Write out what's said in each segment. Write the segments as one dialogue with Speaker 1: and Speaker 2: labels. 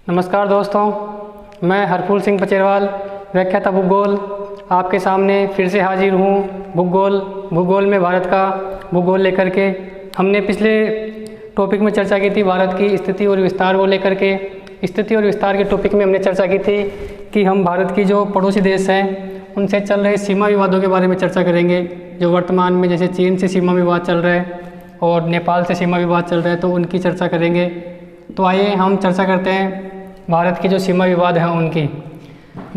Speaker 1: नमस्कार दोस्तों, मैं हरफूल सिंह पचेरवाल व्याख्याता भूगोल आपके सामने फिर से हाजिर हूँ। भूगोल में भारत का भूगोल लेकर के। हमने पिछले टॉपिक में चर्चा की थी भारत की स्थिति और विस्तार को लेकर के। स्थिति और विस्तार के टॉपिक में हमने चर्चा की थी कि हम भारत की जो पड़ोसी देश हैं उनसे चल रहे सीमा विवादों के बारे में चर्चा करेंगे। जो वर्तमान में जैसे चीन से सीमा विवाद चल रहा है और नेपाल से सीमा विवाद चल रहा है, तो उनकी चर्चा करेंगे। तो आइए हम चर्चा करते हैं भारत के जो सीमा विवाद हैं उनकी।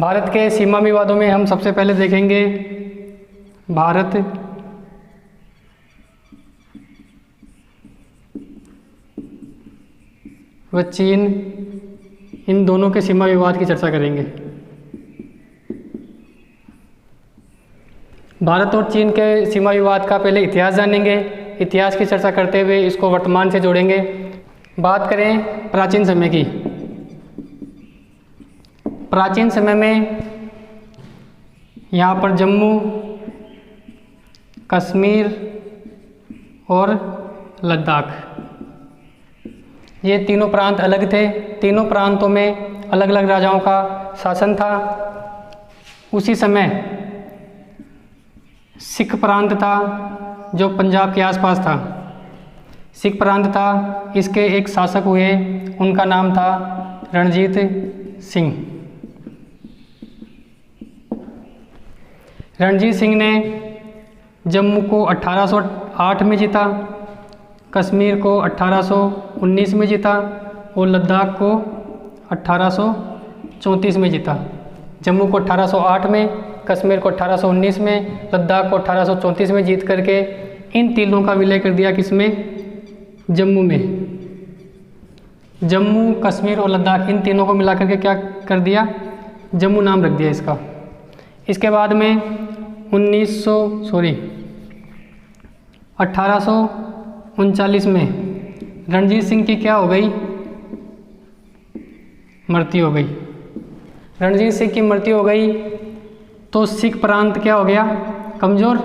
Speaker 1: भारत के सीमा विवादों में हम सबसे पहले देखेंगे भारत व चीन, इन दोनों के सीमा विवाद की चर्चा करेंगे। भारत और चीन के सीमा विवाद का पहले इतिहास जानेंगे। इतिहास की चर्चा करते हुए इसको वर्तमान से जोड़ेंगे। बात करें प्राचीन समय की। प्राचीन समय में यहाँ पर जम्मू, कश्मीर और लद्दाख, ये तीनों प्रांत अलग थे। तीनों प्रांतों में अलग अलग राजाओं का शासन था। उसी समय सिख प्रांत था जो पंजाब के आसपास था। सिख प्रांत था, इसके एक शासक हुए, उनका नाम था रणजीत सिंह। रणजीत सिंह ने जम्मू को 1808 में जीता, कश्मीर को 1819 में जीता और लद्दाख को 1834 में जीता। जम्मू को 1808 में, कश्मीर को 1819 में, लद्दाख को 1834 में जीत करके इन तीनों का विलय कर दिया। किसमें? जम्मू में। जम्मू, कश्मीर और लद्दाख, इन तीनों को मिला करके क्या कर दिया? जम्मू नाम रख दिया इसका। इसके बाद में 1839 में रणजीत सिंह की क्या हो गई? मृत्यु हो गई। रणजीत सिंह की मृत्यु हो गई तो सिख प्रांत क्या हो गया? कमज़ोर।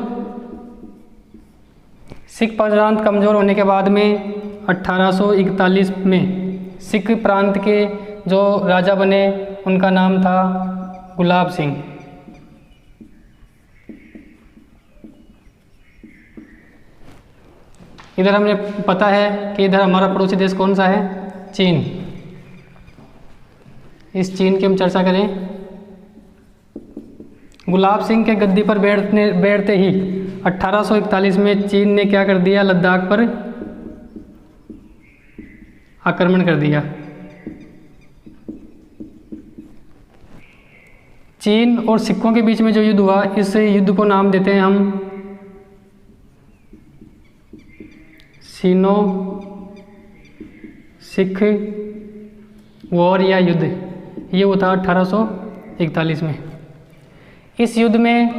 Speaker 1: सिख प्रांत कमज़ोर होने के बाद में 1841 में सिख प्रांत के जो राजा बने उनका नाम था गुलाब सिंह। इधर हमें पता है कि इधर हमारा पड़ोसी देश कौन सा है? चीन। इस चीन की हम चर्चा करें। गुलाब सिंह के गद्दी पर बैठते ही 1841 में चीन ने क्या कर दिया? लद्दाख पर आक्रमण कर दिया। चीन और सिखों के बीच में जो युद्ध हुआ, इस युद्ध को नाम देते हैं हम सिनो सिख वॉर या युद्ध। ये हुआ था 1841 में। इस युद्ध में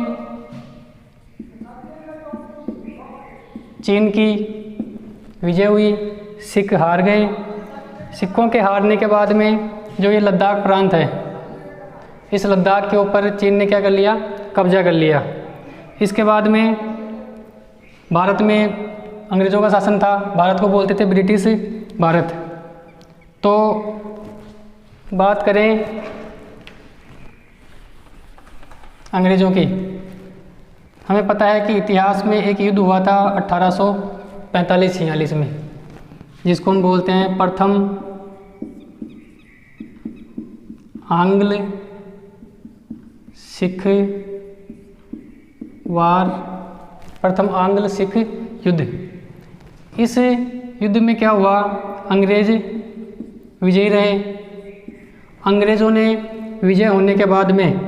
Speaker 1: चीन की विजय हुई, सिख हार गए। सिखों के हारने के बाद में जो ये लद्दाख प्रांत है, इस लद्दाख के ऊपर चीन ने क्या कर लिया? कब्जा कर लिया। इसके बाद में भारत में अंग्रेज़ों का शासन था। भारत को बोलते थे ब्रिटिश भारत। तो बात करें अंग्रेज़ों की। हमें पता है कि इतिहास में एक युद्ध हुआ था 1845-46 में, जिसको हम बोलते हैं प्रथम आंग्ल सिख वार, प्रथम आंग्ल सिख युद्ध। इस युद्ध में क्या हुआ? अंग्रेज विजयी रहे। अंग्रेज़ों ने विजय होने के बाद में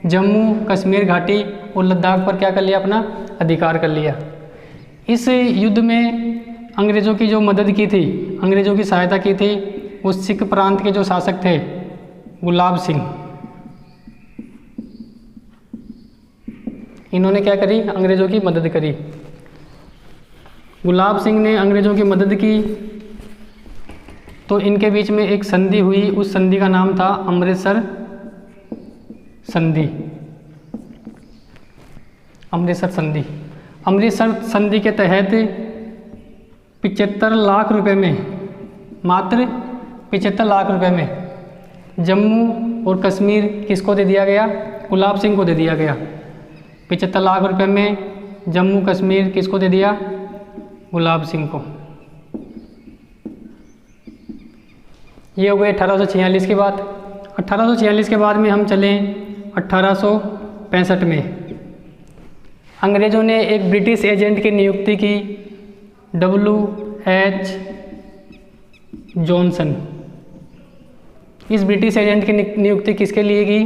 Speaker 1: जम्मू, कश्मीर घाटी और लद्दाख पर क्या कर लिया? अपना अधिकार कर लिया। इस युद्ध में अंग्रेज़ों की जो मदद की थी, अंग्रेज़ों की सहायता की थी, वो सिख प्रांत के जो शासक थे गुलाब सिंह। इन्होंने क्या करी? अंग्रेज़ों की मदद करी। गुलाब सिंह ने अंग्रेज़ों की मदद की तो इनके बीच में एक संधि हुई। उस संधि का नाम था अमृतसर संधि। अमृतसर संधि। अमृतसर संधि के तहत 75 लाख रुपए में, मात्र 75 लाख रुपए में जम्मू और कश्मीर किसको दे दिया गया? गुलाब सिंह को दे दिया गया। 75 लाख रुपए में जम्मू कश्मीर किसको दे दिया? गुलाब सिंह को। ये हो गई 1846 की बात। 1846 के बाद में हम चलें 1865 में। अंग्रेज़ों ने एक ब्रिटिश एजेंट की नियुक्ति की, W.H. जॉनसन। इस ब्रिटिश एजेंट की नियुक्ति किसके लिए की?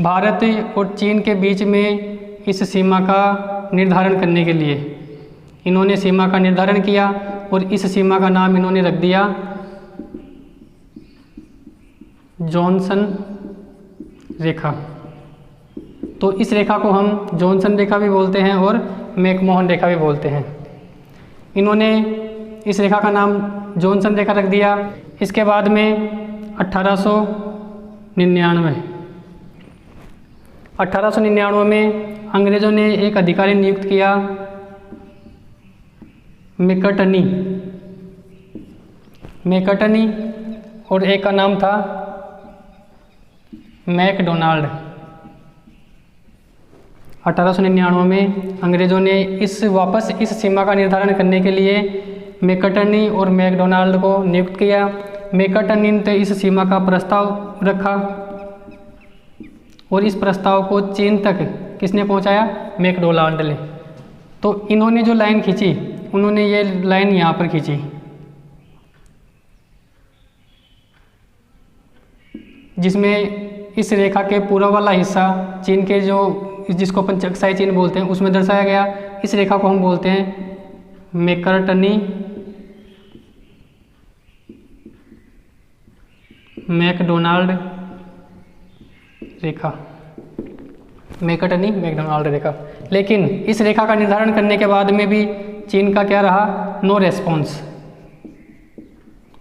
Speaker 1: भारत और चीन के बीच में इस सीमा का निर्धारण करने के लिए। इन्होंने सीमा का निर्धारण किया और इस सीमा का नाम इन्होंने रख दिया जॉनसन रेखा। तो इस रेखा को हम जॉनसन रेखा भी बोलते हैं और मैकमोहन रेखा भी बोलते हैं। इन्होंने इस रेखा का नाम जॉनसन रेखा रख दिया। इसके बाद में 1899 में अंग्रेज़ों ने एक अधिकारी नियुक्त किया, मैकर्टनी, और एक का नाम था मैकडोनाल्ड। 1899 में अंग्रेज़ों ने वापस इस सीमा का निर्धारण करने के लिए मैकर्टनी और मैकडोनाल्ड को नियुक्त किया। मैकर्टनी ने इस सीमा का प्रस्ताव रखा और इस प्रस्ताव को चीन तक किसने पहुंचाया? मैकडोनाल्ड ने। तो इन्होंने जो लाइन खींची, उन्होंने ये लाइन यहाँ पर खींची, जिसमें इस रेखा के पूरा वाला हिस्सा चीन के जिसको पंचकसाई चीन बोलते हैं उसमें दर्शाया गया। इस रेखा को हम बोलते हैं मैकर्टनी मैकडोनाल्ड रेखा, मैकर्टनी मैकडोनाल्ड रेखा। लेकिन इस रेखा का निर्धारण करने के बाद में भी चीन का क्या रहा? नो रेस्पॉन्स,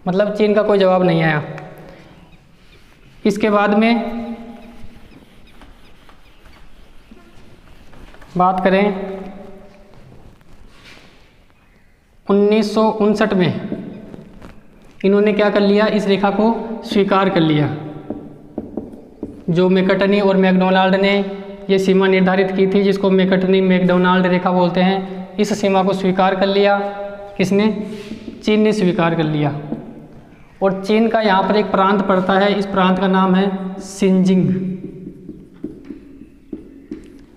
Speaker 1: मतलब चीन का कोई जवाब नहीं आया। इसके बाद में बात करें 1959 में इन्होंने क्या कर लिया? इस रेखा को स्वीकार कर लिया। जो मैकर्टनी और मैकडोनाल्ड ने ये सीमा निर्धारित की थी, जिसको मैकर्टनी मैकडोनाल्ड रेखा बोलते हैं, इस सीमा को स्वीकार कर लिया। किसने? चीन ने स्वीकार कर लिया। और चीन का यहाँ पर एक प्रांत पड़ता है, इस प्रांत का नाम है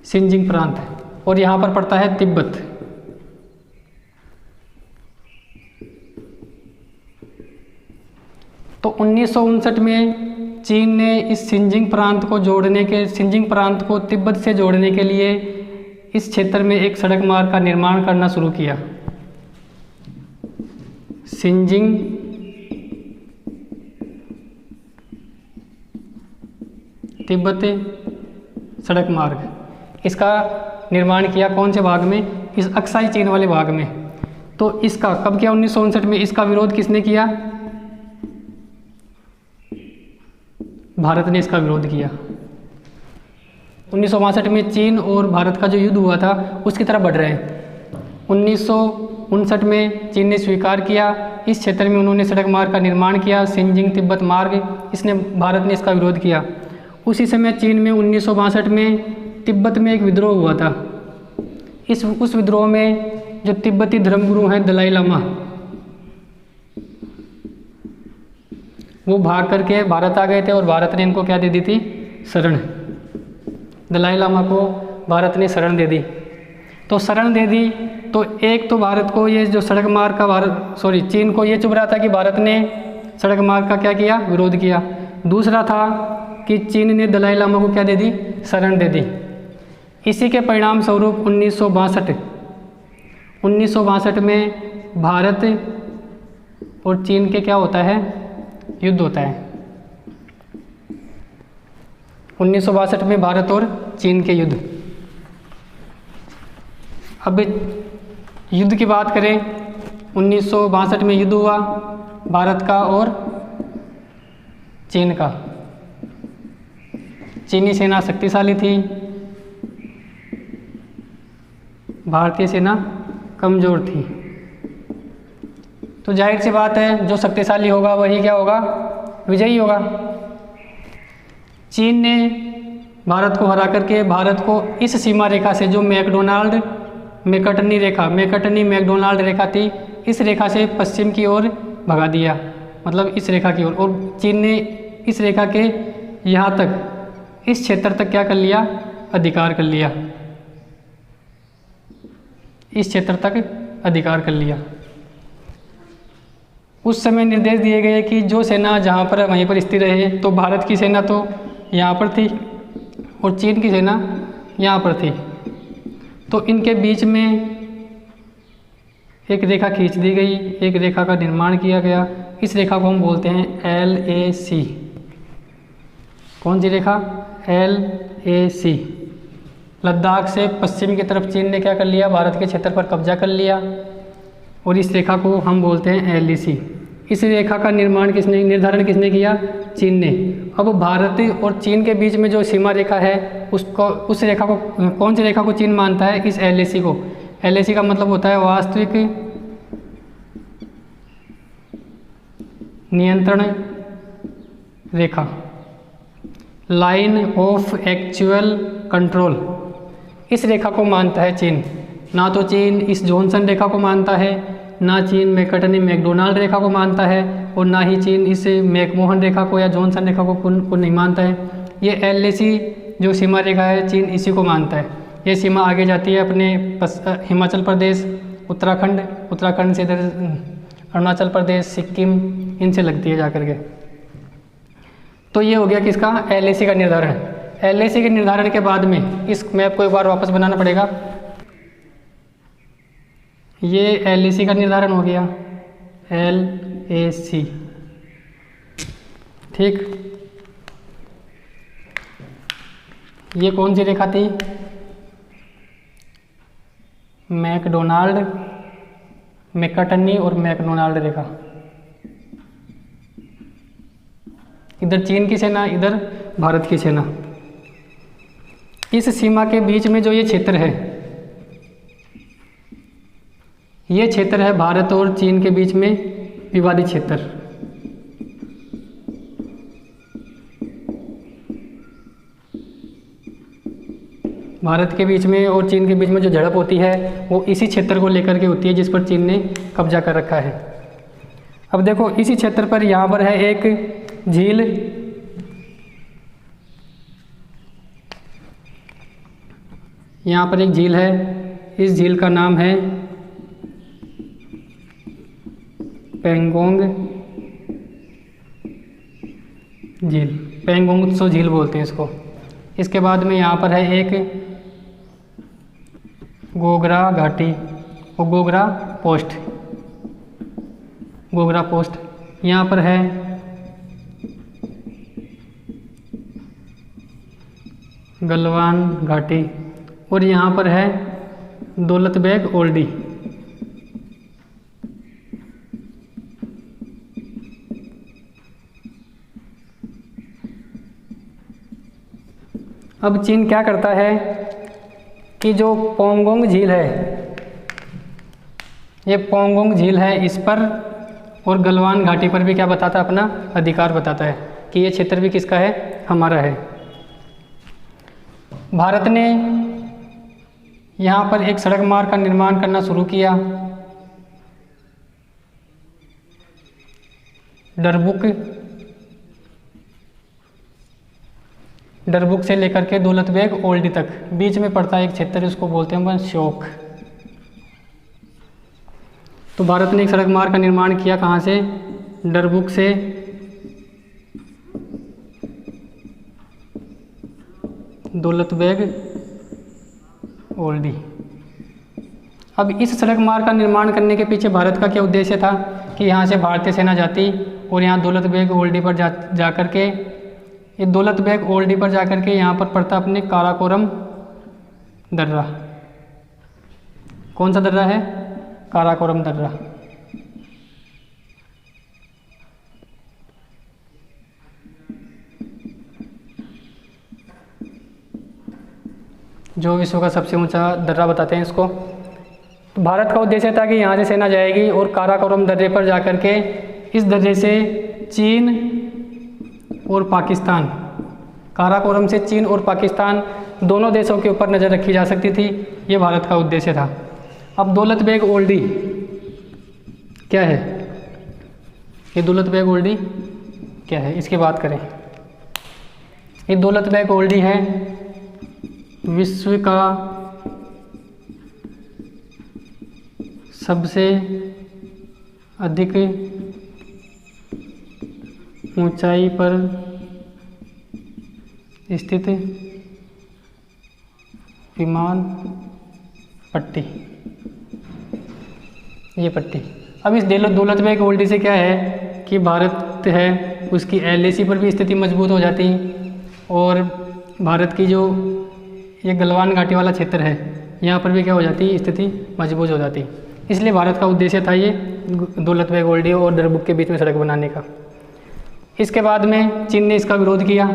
Speaker 1: सिंजिंग प्रांत, और यहाँ पर पड़ता है तिब्बत। तो 1959 में चीन ने इस सिंजिंग प्रांत को तिब्बत से जोड़ने के लिए इस क्षेत्र में एक सड़क मार्ग का निर्माण करना शुरू किया। सिंजिंग तिब्बत सड़क मार्ग, इसका निर्माण किया कौन से भाग में? इस अक्साई चीन वाले भाग में। तो इसका कब किया? 1959 में। इसका विरोध किसने किया? भारत ने इसका विरोध किया। 1962 में चीन और भारत का जो युद्ध हुआ था उसकी तरफ बढ़ रहे हैं। 1959 में चीन ने स्वीकार किया, इस क्षेत्र में उन्होंने सड़क मार्ग का निर्माण किया, सिंजिंग तिब्बत मार्ग। भारत ने इसका विरोध किया। उसी समय चीन में 1962 में तिब्बत में एक विद्रोह हुआ था। उस विद्रोह में जो तिब्बती धर्मगुरु हैं दलाई लामा, वो भाग करके भारत आ गए थे और भारत ने इनको क्या दे दी थी? शरण। दलाई लामा को भारत ने शरण दे दी। तो शरण दे दी तो एक तो भारत को ये जो सड़क मार्ग का चीन को ये चुभ रहा था कि भारत ने सड़क मार्ग का क्या किया? विरोध किया। दूसरा था कि चीन ने दलाई लामा को क्या दे दी? शरण दे दी। इसी के परिणाम स्वरूप 1962 में भारत और चीन के क्या होता है? युद्ध होता है। 1962 में भारत और चीन के युद्ध। अब युद्ध की बात करें, 1962 में युद्ध हुआ भारत का और चीन का। चीनी सेना शक्तिशाली थी, भारतीय सेना कमज़ोर थी। तो जाहिर सी बात है जो शक्तिशाली होगा वही क्या होगा? विजयी होगा। चीन ने भारत को हरा करके भारत को इस सीमा रेखा से, जो मैकर्टनी मैकडोनाल्ड रेखा थी, इस रेखा से पश्चिम की ओर भगा दिया, मतलब इस रेखा की ओर। और चीन ने इस रेखा के यहाँ तक, इस क्षेत्र तक क्या कर लिया, अधिकार कर लिया, इस क्षेत्र तक अधिकार कर लिया। उस समय निर्देश दिए गए कि जो सेना जहाँ पर है वहीं पर स्थिर रहे। तो भारत की सेना तो यहाँ पर थी और चीन की सेना यहाँ पर थी, तो इनके बीच में एक रेखा खींच दी गई, एक रेखा का निर्माण किया गया। इस रेखा को हम बोलते हैं LAC। कौन सी रेखा, LAC। लद्दाख से पश्चिम की तरफ चीन ने क्या कर लिया, भारत के क्षेत्र पर कब्जा कर लिया, और इस रेखा को हम बोलते हैं LAC। इस रेखा का निर्धारण किसने किया, चीन ने। अब भारत और चीन के बीच में जो सीमा रेखा है उसको, उस रेखा को, कौन सी रेखा को चीन मानता है, इस LAC को। LAC का मतलब होता है वास्तविक नियंत्रण रेखा, लाइन ऑफ एक्चुअल कंट्रोल। इस रेखा को मानता है चीन। ना तो चीन इस जॉनसन रेखा को मानता है, ना चीन मैकर्टनी मैकडोनाल्ड रेखा को मानता है, और ना ही चीन इस मैकमोहन रेखा को या जॉनसन रेखा को नहीं मानता है। ये LAC जो सीमा रेखा है, चीन इसी को मानता है। ये सीमा आगे जाती है अपने हिमाचल प्रदेश, उत्तराखंड से इधर अरुणाचल प्रदेश, सिक्किम, इनसे लगती है जा कर के। तो ये हो गया किसका, LAC का निर्धारण। LAC के निर्धारण के बाद में इस मैप को एक बार वापस बनाना पड़ेगा। ये LAC का निर्धारण हो गया, LAC, ठीक। ये कौन सी रेखा थी, मैकर्टनी और मैकडोनाल्ड रेखा। इधर चीन की सेना, इधर भारत की सेना। इस सीमा के बीच में जो ये क्षेत्र है, ये क्षेत्र है भारत और चीन के बीच में विवादित क्षेत्र। भारत के बीच में और चीन के बीच में जो झड़प होती है वो इसी क्षेत्र को लेकर के होती है जिस पर चीन ने कब्जा कर रखा है। अब देखो इसी क्षेत्र पर यहाँ पर है एक झील, यहाँ पर एक झील है। इस झील का नाम है पेंगोंग झील, पेंगोंग त्सो झील बोलते हैं इसको। इसके बाद में यहाँ पर है एक गोगरा घाटी और गोगरा पोस्ट। यहाँ पर है गलवान घाटी और यहाँ पर है दौलत बेग ओल्डी। अब चीन क्या करता है कि जो पोंगोंग झील है, ये पोंगोंग झील है, इस पर और गलवान घाटी पर भी क्या बताता है, अपना अधिकार बताता है कि ये क्षेत्र भी किसका है, हमारा है। भारत ने यहाँ पर एक सड़क मार्ग का निर्माण करना शुरू किया। डरबुक से लेकर के दौलत बेग ओल्डी तक बीच में पड़ता है एक क्षेत्र, उसको बोलते हैं शोक। तो भारत ने एक सड़क मार्ग का निर्माण किया, कहाँ से, डरबुक से दौलत बेग ओल्डी। अब इस सड़क मार्ग का निर्माण करने के पीछे भारत का क्या उद्देश्य था कि यहाँ से भारतीय सेना जाती और यहाँ दौलत बेग ओल्डी पर जा कर के, ये दौलत बेग ओल्डी पर जाकर के यहाँ पर पड़ता अपने काराकोरम दर्रा। कौन सा दर्रा है, काराकोरम दर्रा। जो विश्व का सबसे ऊंचा दर्रा बताते हैं इसको। तो भारत का उद्देश्य था कि यहाँ से सेना जाएगी और काराकोरम दर्रे पर जाकर के इस दर्रे से चीन और पाकिस्तान काराकोरम से चीन और पाकिस्तान दोनों देशों के ऊपर नज़र रखी जा सकती थी। ये भारत का उद्देश्य था। अब दौलत बेग ओल्डी क्या है? ये दौलत बेग ओल्डी क्या है, इसकी बात करें। ये दौलत बेग ओल्डी है विश्व का सबसे अधिक ऊंचाई पर स्थित विमान पट्टी, ये पट्टी। अब इस दौलत बेग ओल्डी से क्या है कि भारत है उसकी एलएसी पर भी स्थिति मजबूत हो जाती, और भारत की जो ये गलवान घाटी वाला क्षेत्र है यहाँ पर भी क्या हो जाती, स्थिति मजबूत हो जाती। इसलिए भारत का उद्देश्य था ये दौलत बेग ओल्डी और डरबुक के बीच में सड़क बनाने का। इसके बाद में चीन ने इसका विरोध किया।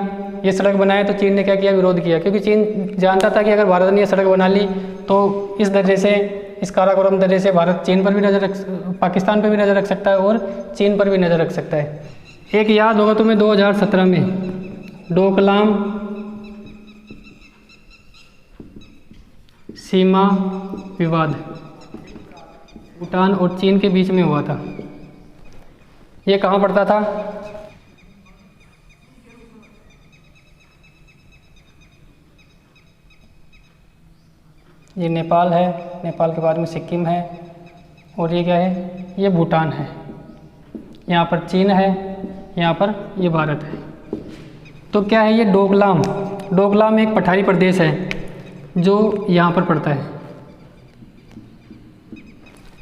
Speaker 1: ये सड़क बनाए तो चीन ने क्या किया, विरोध किया, क्योंकि चीन जानता था कि अगर भारत ने ये सड़क बना ली तो इस दर्रे से, इस काराकोरम दर्रे से भारत चीन पर भी नज़र रख, पाकिस्तान पर भी नज़र रख सकता है और चीन पर भी नज़र रख सकता है। एक याद होगा तुम्हें 2017 में डोकलाम सीमा विवाद भूटान और चीन के बीच में हुआ था। ये कहाँ पड़ता था? ये नेपाल है, नेपाल के बाद में सिक्किम है, और ये क्या है, ये भूटान है। यहाँ पर चीन है, यहाँ पर ये भारत है। तो क्या है ये डोकलाम? डोकलाम एक पठारी प्रदेश है जो यहाँ पर पड़ता है।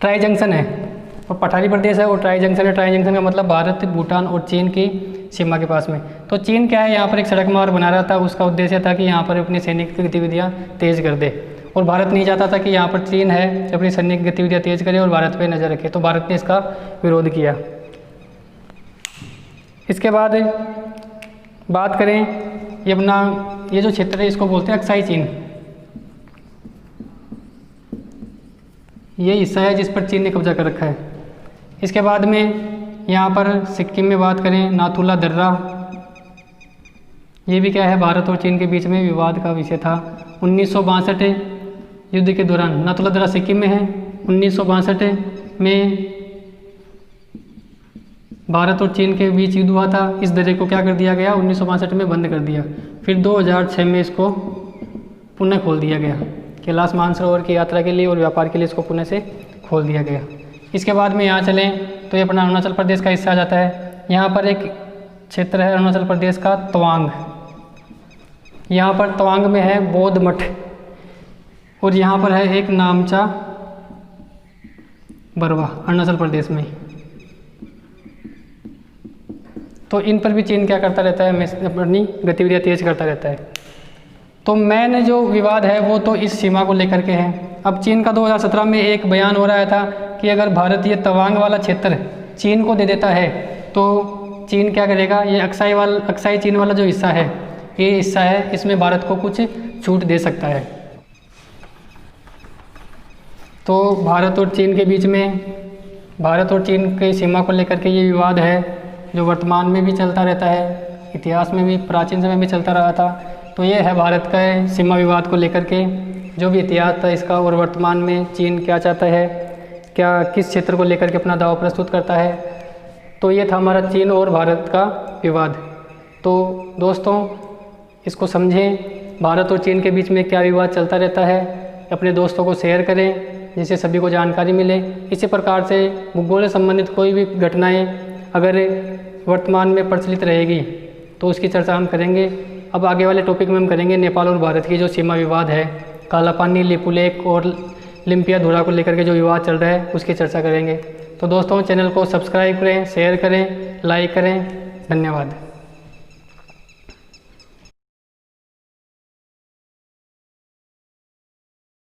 Speaker 1: ट्राई जंक्शन है और पठारी प्रदेश है और ट्राई जंक्शन है। ट्राई जंक्शन का मतलब भारत, भूटान और चीन की सीमा के पास में। तो चीन क्या है, यहाँ पर एक सड़क मार्ग बना रहा था। उसका उद्देश्य था कि यहाँ पर अपनी सैनिक गतिविधियाँ तेज़ कर दे, और भारत नहीं चाहता था कि यहाँ पर चीन है अपनी सैनिक गतिविधियाँ तेज़ करे और भारत पे नज़र रखे। तो भारत ने इसका विरोध किया। इसके बाद बात करें ये अपना ये जो क्षेत्र है इसको बोलते हैं अक्साई चीन। ये हिस्सा है जिस पर चीन ने कब्जा कर रखा है। इसके बाद में यहाँ पर सिक्किम में बात करें नाथुला दर्रा, ये भी क्या है, भारत और चीन के बीच में विवाद का विषय था। 1962 युद्ध के दौरान नाथुला दर्रा सिक्किम में है। 1962 में भारत और चीन के बीच युद्ध हुआ था। इस दर्रे को क्या कर दिया गया, 1962 में बंद कर दिया। फिर 2006 में इसको पुनः खोल दिया गया। कैलाश मानसरोवर की यात्रा के लिए और व्यापार के लिए इसको पुणे से खोल दिया गया। इसके बाद में यहाँ चलें तो ये अपना अरुणाचल प्रदेश का हिस्सा आ जाता है। यहाँ पर एक क्षेत्र है अरुणाचल प्रदेश का तवांग। यहाँ पर तवांग में है बौद्ध मठ, और यहाँ पर है एक नामचा बरवा अरुणाचल प्रदेश में। तो इन पर भी चीन क्या करता रहता है, अपनी गतिविधियाँ तेज करता रहता है। तो मेन जो विवाद है वो तो इस सीमा को लेकर के है। अब चीन का 2017 में एक बयान हो रहा था कि अगर भारत ये तवांग वाला क्षेत्र चीन को दे देता है तो चीन क्या करेगा, ये अक्साई चीन वाला जो हिस्सा है, ये हिस्सा है, इसमें भारत को कुछ छूट दे सकता है। तो भारत और चीन के बीच में, भारत और चीन की सीमा को लेकर के ये विवाद है जो वर्तमान में भी चलता रहता है, इतिहास में भी प्राचीन समय में चलता रहा था। तो ये है भारत का सीमा विवाद को लेकर के जो भी इतिहास था इसका, और वर्तमान में चीन क्या चाहता है, क्या किस क्षेत्र को लेकर के अपना दाव प्रस्तुत करता है। तो ये था हमारा चीन और भारत का विवाद। तो दोस्तों इसको समझें, भारत और चीन के बीच में क्या विवाद चलता रहता है। अपने दोस्तों को शेयर करें जिससे सभी को जानकारी मिले। इसी प्रकार से भूगोल से संबंधित कोई भी घटनाएँ अगर वर्तमान में प्रचलित रहेगी तो उसकी चर्चा हम करेंगे। अब आगे वाले टॉपिक में हम करेंगे नेपाल और भारत की जो सीमा विवाद है, कालापानी, लिपुलेख और लिम्पिया धुरा को लेकर के जो विवाद चल रहा है उसकी चर्चा करेंगे। तो दोस्तों चैनल को सब्सक्राइब करें, शेयर करें, लाइक करें। धन्यवाद।